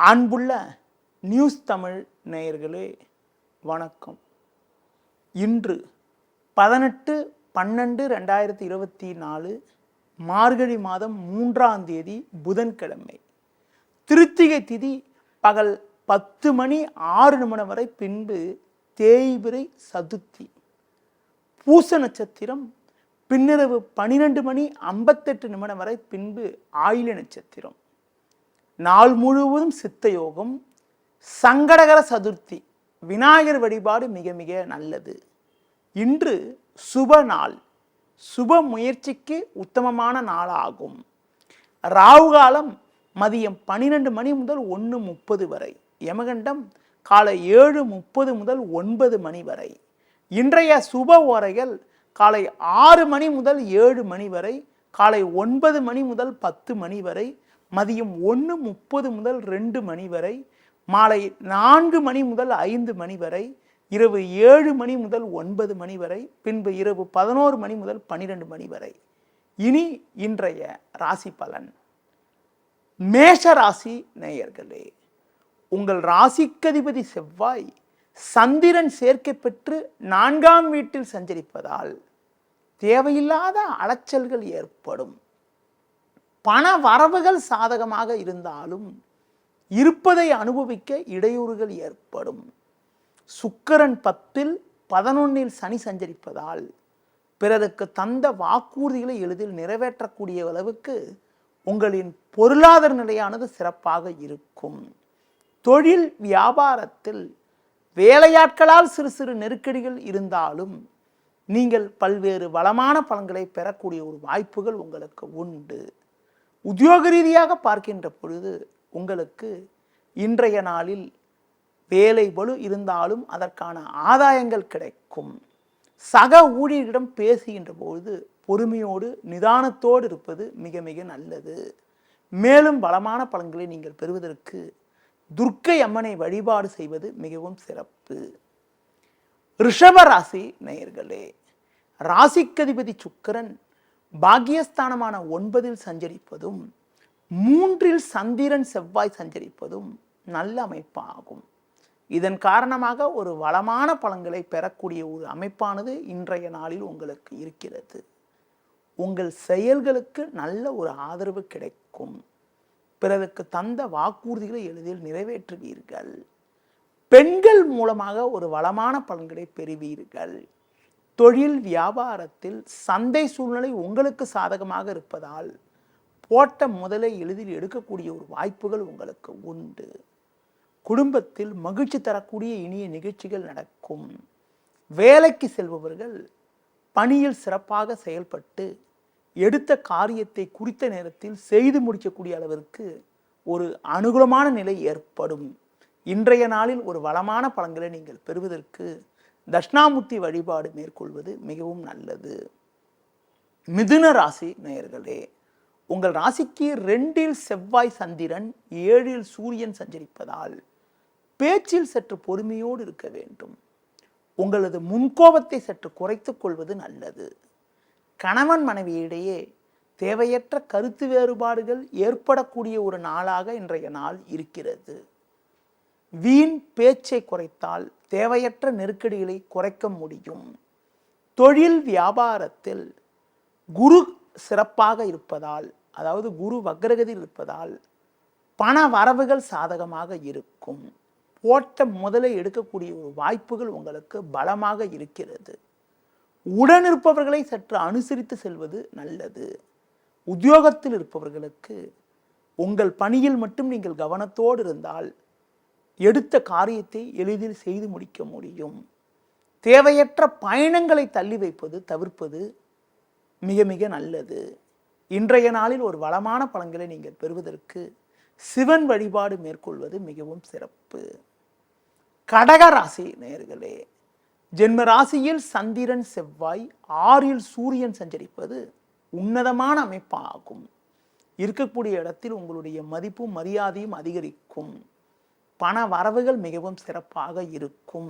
அன்புள்ள நியூஸ் தமிழ் நேயர்களே வணக்கம். இன்று 18/12/2024 மார்கழி மாதம் 3ஆம் தேதி புதன்கிழமை. திருத்திகை திதி பகல் 10:06 வரை, பின்பு தேய்பிறை சதுர்த்தி. பூச நட்சத்திரம் பின்னிரவு 12:58 வரை, பின்பு ஆயில்ய நட்சத்திரம். நாள் முழுவதும் சித்த யோகம். சங்கடகர சதுர்த்தி, விநாயகர் வழிபாடு மிக மிக நல்லது. இன்று சுப நாள், சுப முயற்சிக்கு உத்தமமான நாளாகும். ராகு காலம் மதியம் 12 முதல் 1:30 வரை, யமகண்டம் காலை 7:30 முதல் 9 வரை. இன்றைய சுப ஓரைகள் காலை 6 முதல் 7 வரை, காலை 9 முதல் 10 வரை, மதியம் 1:30 முதல் 2 வரை, மாலை 4 முதல் 5 வரை, இரவு 7 முதல் 9 வரை, பின்பு இரவு 11 முதல் 12 வரை. இனி இன்றைய ராசி பலன். மேஷ ராசி நேயர்களே, உங்கள் ராசிக்கதிபதி செவ்வாய் சந்திரன் சேர்க்கை பெற்று 4ஆம் வீட்டில் சஞ்சரிப்பதால் தேவையில்லாத அலைச்சல்கள் ஏற்படும். பண வரவுகள் சாதகமாக இருந்தாலும் இருப்பதை அனுபவிக்க இடையூறுகள் ஏற்படும். சுக்கிரன் 10ல் 11ல் சனி சஞ்சரிப்பதால் பிறருக்கு தந்த வாக்குறுதிகளை எளிதில் நிறைவேற்றக்கூடிய அளவுக்கு உங்களின் பொருளாதார நிலையானது சிறப்பாக இருக்கும். தொழில் வியாபாரத்தில் வேலையாட்களால் சிறு சிறு நெருக்கடிகள் இருந்தாலும் நீங்கள் பல்வேறு வளமான பலன்களை பெறக்கூடிய ஒரு வாய்ப்புகள் உங்களுக்கு உண்டு. உத்தியோக ரீதியாக பார்க்கின்ற பொழுது உங்களுக்கு இன்றைய நாளில் வேலை பளு இருந்தாலும் அதற்கான ஆதாயங்கள் கிடைக்கும். சக ஊழியரிடம் பேசுகின்ற பொழுது பொறுமையோடு நிதானத்தோடு இருப்பது மிக மிக நல்லது. மேலும் பலமான பலன்களை நீங்கள் பெறுவதற்கு துர்க்கை அம்மனை வழிபாடு செய்வது மிகவும் சிறப்பு. ரிஷப ராசி நேயர்களே, ராசிக்கதிபதி சுக்கிரன் பாக்கியஸ்தானமான 9ல் சஞ்சரிப்பதும் 3ல் சந்திரன் செவ்வாய் சஞ்சரிப்பதும் நல்ல அமைப்பாகும். இதன் காரணமாக ஒரு வளமான பலன்களை பெறக்கூடிய ஒரு அமைப்பானது இன்றைய நாளில் உங்களுக்கு இருக்கிறது. உங்கள் செயல்களுக்கு நல்ல ஒரு ஆதரவு கிடைக்கும். பிறருக்கு தந்த வாக்குறுதிகளை எளிதில் நிறைவேற்றுவீர்கள். பெண்கள் மூலமாக ஒரு வளமான பலன்களை பெறுவீர்கள். தொழில் வியாபாரத்தில் சந்தை சூழ்நிலை உங்களுக்கு சாதகமாக இருப்பதால் போட்ட முதலை எளிதில் எடுக்கக்கூடிய ஒரு வாய்ப்புகள் உங்களுக்கு உண்டு. குடும்பத்தில் மகிழ்ச்சி தரக்கூடிய இனிய நிகழ்ச்சிகள் நடக்கும். வேலைக்கு செல்பவர்கள் பணியில் சிறப்பாக செயல்பட்டு எடுத்த காரியத்தை குறித்த நேரத்தில் செய்து முடிக்கக்கூடிய அளவிற்கு ஒரு அனுகூலமான நிலை ஏற்படும். இன்றைய நாளில் ஒரு வளமான பலன்களை நீங்கள் பெறுவதற்கு தட்சிணாமூர்த்தி வழிபாடு மேற்கொள்வது மிகவும் நல்லது. மிதுன ராசி நேயர்களே, உங்கள் ராசிக்கு 2ல் செவ்வாய் சந்திரன் 7ல் சூரியன் சஞ்சரிப்பதால் பேச்சில் சற்று பொறுமையோடு இருக்க வேண்டும். உங்களது முன்கோபத்தை சற்று குறைத்துக் கொள்வது நல்லது. கணவன் மனைவியிடையே தேவையற்ற கருத்து வேறுபாடுகள் ஏற்படக்கூடிய ஒரு நாளாக இன்றைய நாள் இருக்கிறது. வீண் பேச்சை குறைத்தால் தேவையற்ற நெருக்கடிகளை குறைக்க முடியும். தொழில் வியாபாரத்தில் குரு சிறப்பாக இருப்பதால், அதாவது குரு வக்ரகதியில் இருப்பதால் பண வரவுகள் சாதகமாக இருக்கும். போட்ட முதலை எடுக்கக்கூடிய ஒரு வாய்ப்புகள் உங்களுக்கு பலமாக இருக்கிறது. உடன் இருப்பவர்களை சற்று அனுசரித்து செல்வது நல்லது. உத்தியோகத்தில் இருப்பவர்களுக்கு உங்கள் பணியில் மட்டும் நீங்கள் கவனத்தோடு இருந்தால் எடுத்த காரியத்தை எளிதில் செய்து முடிக்க முடியும். தேவையற்ற பயணங்களை தள்ளி வைப்பது தவிர்ப்பது மிக மிக நல்லது. இன்றைய நாளில் ஒரு வளமான பலன்களை நீங்கள் பெறுவதற்கு சிவன் வழிபாடு மேற்கொள்வது மிகவும் சிறப்பு. கடக ராசி நேயர்களே, ஜென்ம ராசியில் சந்திரன் செவ்வாய் 6ல் சூரியன் சஞ்சரிப்பது உன்னதமான அமைப்பாகும். இருக்கக்கூடிய இடத்தில் உங்களுடைய மதிப்பும் மரியாதையும் அதிகரிக்கும். பண வரவுகள் மிகவும் சிறப்பாக இருக்கும்.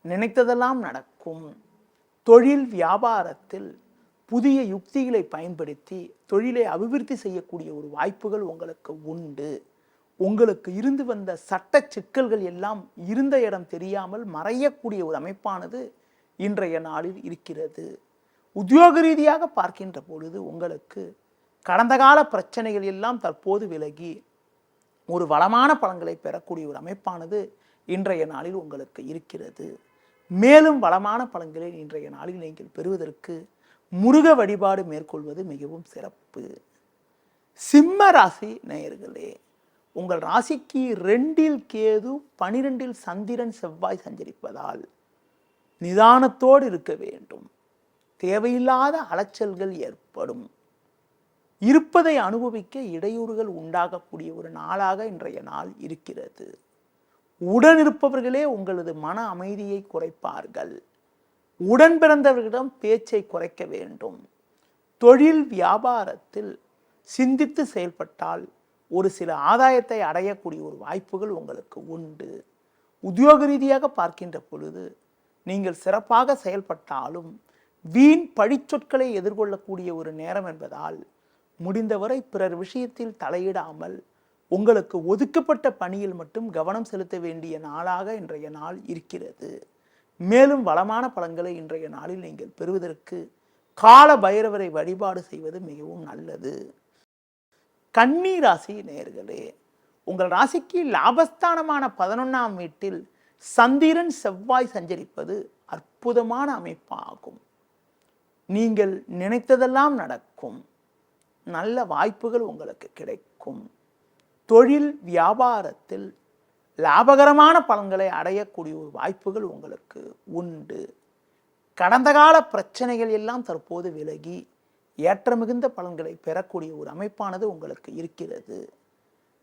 நினைத்ததெல்லாம் நடக்கும். தொழில் வியாபாரத்தில் புதிய யுக்திகளை பயன்படுத்தி தொழிலை அபிவிருத்தி செய்யக்கூடிய ஒரு வாய்ப்புகள் உங்களுக்கு உண்டு. உங்களுக்கு இருந்து வந்த சட்ட சிக்கல்கள் எல்லாம் இருந்த இடம் தெரியாமல் மறையக்கூடிய ஒரு அமைப்பானது இன்றைய நாளில் இருக்கிறது. உத்தியோக ரீதியாக பார்க்கின்ற பொழுது உங்களுக்கு கடந்த கால பிரச்சனைகள் எல்லாம் தற்போது விலகி ஒரு வளமான பலன்களை பெறக்கூடிய ஒரு அமைப்பானது இன்றைய நாளில் உங்களுக்கு இருக்கிறது. மேலும் வளமான பலன்களை இன்றைய நாளில் நீங்கள் பெறுவதற்கு முருக வழிபாடு மேற்கொள்வது மிகவும் சிறப்பு. சிம்ம ராசி நேயர்களே, உங்கள் ராசிக்கு 2இல் கேது 12இல் சந்திரன் செவ்வாய் சஞ்சரிப்பதால் நிதானத்தோடு இருக்க வேண்டும். தேவையில்லாத அலைச்சல்கள் ஏற்படும். இருப்பதை அனுபவிக்க இடையூறுகள் உண்டாகக்கூடிய ஒரு நாளாக இன்றைய நாள் இருக்கிறது. உடன் இருப்பவர்களே உங்களது மன அமைதியை குறைப்பார்கள். உடன் பிறந்தவர்களிடம் பேச்சை குறைக்க வேண்டும். தொழில் வியாபாரத்தில் சிந்தித்து செயல்பட்டால் ஒரு சில ஆதாயத்தை அடையக்கூடிய ஒரு வாய்ப்புகள் உங்களுக்கு உண்டு. உத்தியோக ரீதியாக பார்க்கின்ற பொழுது நீங்கள் சிறப்பாக செயல்பட்டாலும் வீண் பழிச்சொற்களை எதிர்கொள்ளக்கூடிய ஒரு நேரம் என்பதால் முடிந்தவரை பிறர் விஷயத்தில் தலையிடாமல் உங்களுக்கு ஒதுக்கப்பட்ட பணியில் மட்டும் கவனம் செலுத்த வேண்டிய நாளாக இன்றைய நாள் இருக்கிறது. மேலும் வளமான பலன்களை இன்றைய நாளில் நீங்கள் பெறுவதற்கு கால பைரவரை வழிபாடு செய்வது மிகவும் நல்லது. கன்னி ராசி நேயர்களே, உங்கள் ராசிக்கு லாபஸ்தானமான 11ஆம் வீட்டில் சந்திரன் செவ்வாய் சஞ்சரிப்பது அற்புதமான அமைப்பாகும். நீங்கள் நினைத்ததெல்லாம் நடக்கும். நல்ல வாய்ப்புகள் உங்களுக்கு கிடைக்கும். தொழில் வியாபாரத்தில் லாபகரமான பலன்களை அடையக்கூடிய ஒரு வாய்ப்புகள் உங்களுக்கு உண்டு. கடந்த கால பிரச்சனைகள் எல்லாம் தற்போது விலகி ஏற்ற மிகுந்த பலன்களை பெறக்கூடிய ஒரு அமைப்பானது உங்களுக்கு இருக்கிறது.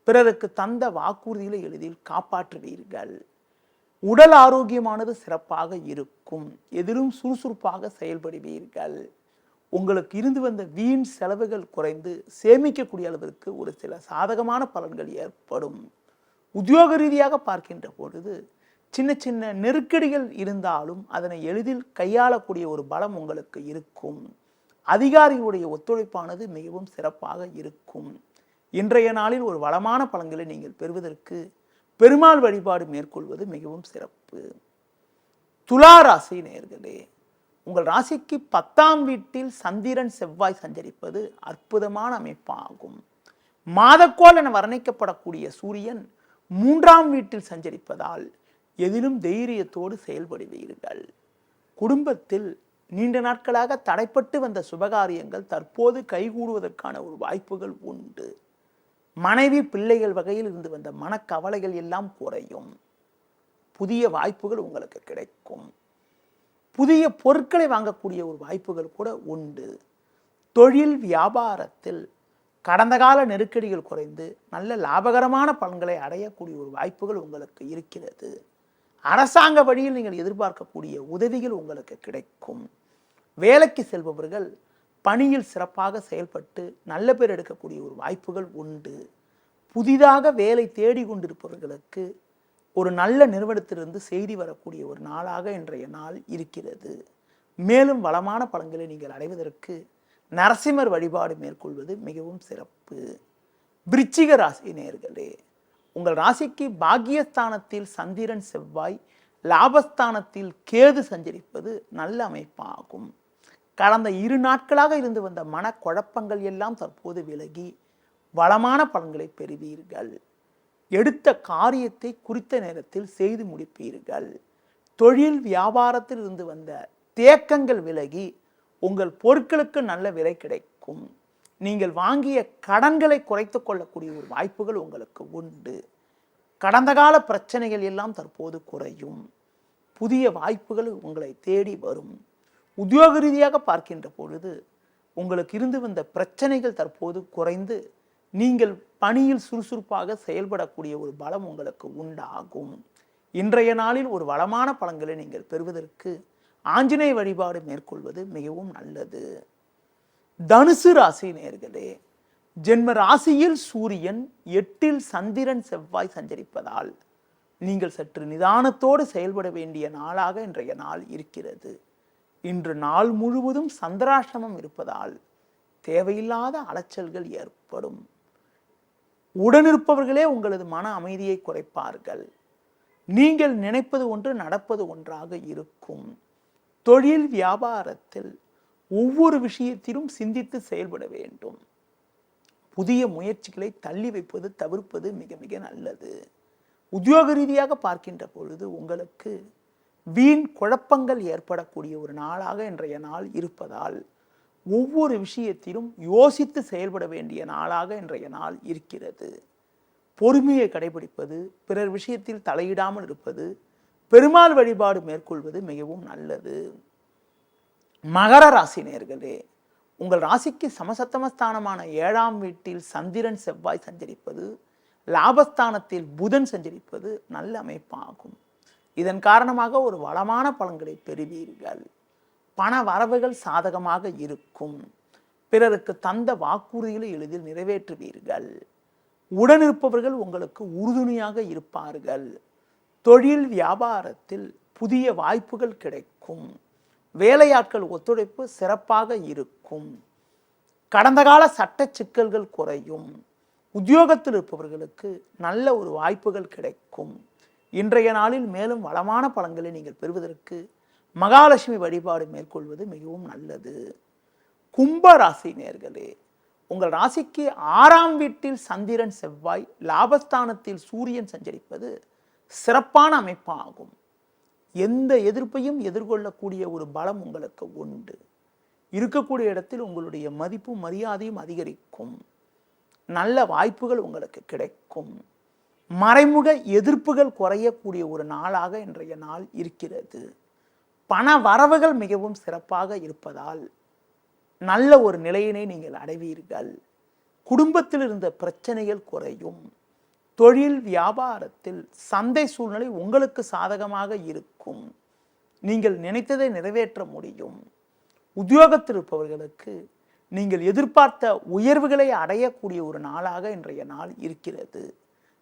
பிறருக்கு தந்த வாக்குறுதிகளை எளிதில் காப்பாற்றுவீர்கள். உடல் ஆரோக்கியமானது சிறப்பாக இருக்கும். எதிலும் சுறுசுறுப்பாக செயல்படுவீர்கள். உங்களுக்கு இருந்து வந்த வீண் செலவுகள் குறைந்து சேமிக்கக்கூடிய அளவிற்கு ஒரு சில சாதகமான பலன்கள் ஏற்படும். உத்தியோக ரீதியாக பார்க்கின்ற பொழுது சின்ன சின்ன நெருக்கடிகள் இருந்தாலும் அதனை எளிதில் கையாளக்கூடிய ஒரு பலம் உங்களுக்கு இருக்கும். அதிகாரிகளுடைய ஒத்துழைப்பானது மிகவும் சிறப்பாக இருக்கும். இன்றைய நாளில் ஒரு வளமான பலன்களை நீங்கள் பெறுவதற்கு பெருமாள் வழிபாடு மேற்கொள்வது மிகவும் சிறப்பு. துலா ராசி நேயர்களே, உங்கள் ராசிக்கு 10ஆம் வீட்டில் சந்திரன் செவ்வாய் சஞ்சரிப்பது அற்புதமான அமைப்பாகும். மாதக்கோள் என வர்ணிக்கப்படக்கூடிய சூரியன் 3ஆம் வீட்டில் சஞ்சரிப்பதால் எதிலும் தைரியத்தோடு செயல்படுவீர்கள். குடும்பத்தில் நீண்ட நாட்களாக தடைப்பட்டு வந்த சுபகாரியங்கள் தற்போது கைகூடுவதற்கான ஒரு வாய்ப்புகள் உண்டு. மனைவி பிள்ளைகள் வகையில் இருந்து வந்த மனக்கவலைகள் எல்லாம் குறையும். புதிய வாய்ப்புகள் உங்களுக்கு கிடைக்கும். புதிய பொருட்களை வாங்கக்கூடிய ஒரு வாய்ப்புகள் கூட உண்டு. தொழில் வியாபாரத்தில் கடந்த கால நெருக்கடிகள் குறைந்து நல்ல லாபகரமான பலன்களை அடையக்கூடிய ஒரு வாய்ப்புகள் உங்களுக்கு இருக்கிறது. அரசாங்க வழியில் நீங்கள் எதிர்பார்க்கக்கூடிய உதவிகள் உங்களுக்கு கிடைக்கும். வேலைக்கு செல்பவர்கள் பணியில் சிறப்பாக செயல்பட்டு நல்ல பேர் எடுக்கக்கூடிய ஒரு வாய்ப்புகள் உண்டு. புதிதாக வேலை தேடி கொண்டிருப்பவர்களுக்கு ஒரு நல்ல நிறுவனத்திலிருந்து செய்தி வரக்கூடிய ஒரு நாளாக இன்றைய நாள் இருக்கிறது. மேலும் வளமான பலன்களை நீங்கள் அடைவதற்கு நரசிம்மர் வழிபாடு மேற்கொள்வது மிகவும் சிறப்பு. விருச்சிக ராசி நேயர்களே, உங்கள் ராசிக்கு பாக்கியஸ்தானத்தில் சந்திரன் செவ்வாய், லாபஸ்தானத்தில் கேது சஞ்சரிப்பது நல்ல அமைப்பாகும். கடந்த 2 நாட்களாக இருந்து வந்த மனக்குழப்பங்கள் எல்லாம் தற்போது விலகி வளமான பலன்களை பெறுவீர்கள். எடுத்த காரியத்தை குறித்த நேரத்தில் செய்து முடிப்பீர்கள். தொழில் வியாபாரத்தில் இருந்து வந்த தேக்கங்கள் விலகி உங்கள் பொருட்களுக்கு நல்ல விலை கிடைக்கும். நீங்கள் வாங்கிய கடன்களை குறைத்து கொள்ளக்கூடிய ஒரு வாய்ப்புகள் உங்களுக்கு உண்டு. கடந்த கால பிரச்சனைகள் எல்லாம் தற்போது குறையும். புதிய வாய்ப்புகள் உங்களை தேடி வரும். உத்தியோக ரீதியாக பார்க்கின்ற பொழுது உங்களுக்கு இருந்து வந்த பிரச்சனைகள் தற்போது குறைந்து நீங்கள் பணியில் சுறுசுறுப்பாக செயல்படக்கூடிய ஒரு பலம் உங்களுக்கு உண்டாகும். இன்றைய நாளில் ஒரு வளமான பலன்களை நீங்கள் பெறுவதற்கு ஆஞ்சநேய வழிபாடு மேற்கொள்வது மிகவும் நல்லது. தனுசு ராசி நேயர்களே, ஜென்ம ராசியில் சூரியன் 8இல் சந்திரன் செவ்வாய் சஞ்சரிப்பதால் நீங்கள் சற்று நிதானத்தோடு செயல்பட வேண்டிய நாளாக இன்றைய நாள் இருக்கிறது. இன்று நாள் முழுவதும் சந்திராஷ்டமம் இருப்பதால் தேவையில்லாத அலைச்சல்கள் ஏற்படும். உடனிருப்பவர்களே உங்களது மன அமைதியை குறைப்பார்கள். நீங்கள் நினைப்பது ஒன்று நடப்பது ஒன்றாக இருக்கும். தொழில் வியாபாரத்தில் ஒவ்வொரு விஷயத்திலும் சிந்தித்து செயல்பட வேண்டும். புதிய முயற்சிகளை தள்ளி வைப்பது தவிர்ப்பது மிக மிக நல்லது. உத்தியோக ரீதியாக பார்க்கின்ற பொழுது உங்களுக்கு வீண் குழப்பங்கள் ஏற்படக்கூடிய ஒரு நாளாக இன்றைய நாள் இருப்பதால் ஒவ்வொரு விஷயத்திலும் யோசித்து செயல்பட வேண்டிய நாளாக இன்றைய நாள் இருக்கிறது. பொறுமையை கடைபிடிப்பது, பிறர் விஷயத்தில் தலையிடாமல் இருப்பது, பெருமாள் வழிபாடு மேற்கொள்வது மிகவும் நல்லது. மகர ராசி நேயர்களே, உங்கள் ராசிக்கு சமசத்தமஸ்தானமான 7ஆம் வீட்டில் சந்திரன் செவ்வாய் சஞ்சரிப்பது, லாபஸ்தானத்தில் புதன் சஞ்சரிப்பது நல்ல அமைப்பாகும். இதன் காரணமாக ஒரு வளமான பலன்களை பெறுவீர்கள். பண வரவுகள் சாதகமாக இருக்கும். பிறருக்கு தந்த வாக்குறுதிகளை எளிதில் நிறைவேற்றுவீர்கள். உடனிருப்பவர்கள் உங்களுக்கு உறுதுணையாக இருப்பார்கள். தொழில் வியாபாரத்தில் புதிய வாய்ப்புகள் கிடைக்கும். வேலையாட்கள் ஒத்துழைப்பு சிறப்பாக இருக்கும். கடந்த கால சட்ட சிக்கல்கள் குறையும். உத்தியோகத்தில் இருப்பவர்களுக்கு நல்ல ஒரு வாய்ப்புகள் கிடைக்கும். இன்றைய நாளில் மேலும் வளமான பலன்களை நீங்கள் பெறுவதற்கு மகாலட்சுமி வழிபாடு மேற்கொள்வது மிகவும் நல்லது. கும்ப ராசி நேயர்களே, உங்கள் ராசிக்கு 6ஆம் வீட்டில் சந்திரன் செவ்வாய், லாபஸ்தானத்தில் சூரியன் சஞ்சரிப்பது சிறப்பான அமைப்பாகும். எந்த எதிர்ப்பையும் எதிர்கொள்ளக்கூடிய ஒரு பலம் உங்களுக்கு உண்டு. இருக்கக்கூடிய இடத்தில் உங்களுடைய மதிப்பும் மரியாதையும் அதிகரிக்கும். நல்ல வாய்ப்புகள் உங்களுக்கு கிடைக்கும். மறைமுக எதிர்ப்புகள் குறையக்கூடிய ஒரு நாளாக இன்றைய நாள் இருக்கிறது. பண வரவுகள் மிகவும் சிறப்பாக இருப்பதால் நல்ல ஒரு நிலையினை நீங்கள் அடைவீர்கள். குடும்பத்தில் இருந்த பிரச்சனைகள் குறையும். தொழில் வியாபாரத்தில் சந்தை சூழ்நிலை உங்களுக்கு சாதகமாக இருக்கும். நீங்கள் நினைத்ததை நிறைவேற்ற முடியும். உத்தியோகத்தில் இருப்பவர்களுக்கு நீங்கள் எதிர்பார்த்த உயர்வுகளை அடையக்கூடிய ஒரு நாளாக இன்றைய நாள் இருக்கிறது.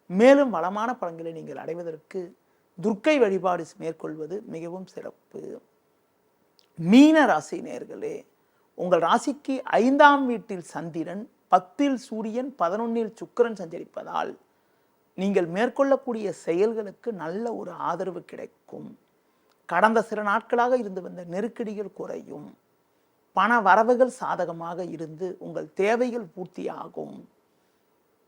மேலும் வளமான பலன்களை நீங்கள் அடைவதற்கு துர்க்கை வழிபாடு மேற்கொள்வது மிகவும் சிறப்பு. மீன ராசி நேயர்களே, உங்கள் ராசிக்கு 5ஆம் வீட்டில் சந்திரன், 10இல் சூரியன், 11இல் சுக்கிரன் சஞ்சரிப்பதால் நீங்கள் மேற்கொள்ளக்கூடிய செயல்களுக்கு நல்ல ஒரு ஆதரவு கிடைக்கும். கடந்த சில நாட்களாக இருந்து வந்த நெருக்கடிகள் குறையும். பண வரவுகள் சாதகமாக இருந்து உங்கள் தேவைகள் பூர்த்தியாகும்.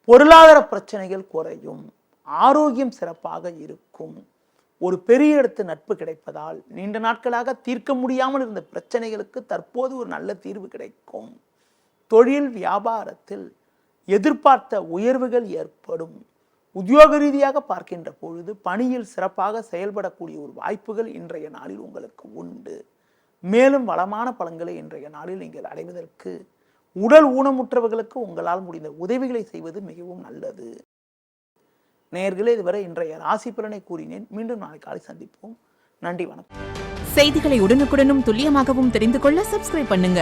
பொருளாதார பிரச்சனைகள் குறையும். ஆரோக்கியம் சிறப்பாக இருக்கும். ஒரு பெரிய இடத்து நட்பு கிடைப்பதால் நீண்ட நாட்களாக தீர்க்க முடியாமல் இருந்த பிரச்சனைகளுக்கு தற்போது ஒரு நல்ல தீர்வு கிடைக்கும். தொழில் வியாபாரத்தில் எதிர்பார்த்த உயர்வுகள் ஏற்படும். உத்தியோக ரீதியாக பார்க்கின்ற பொழுது பணியில் சிறப்பாக செயல்படக்கூடிய ஒரு வாய்ப்புகள் இன்றைய நாளில் உங்களுக்கு உண்டு. மேலும் வளமான பலன்களை இன்றைய நாளில் நீங்கள் அடைவதற்கு உடல் ஊனமுற்றவர்களுக்கு உங்களால் முடிந்த உதவிகளை செய்வது மிகவும் நல்லது. நேயர்களே, இதுவரை இன்றைய ராசி பலனை கூறினேன். மீண்டும் நாளை காலை சந்திப்போம். நன்றி, வணக்கம். செய்திகளை உடனுக்குடனும் துல்லியமாகவும் தெரிந்து கொள்ள சப்ஸ்கிரைப் பண்ணுங்க.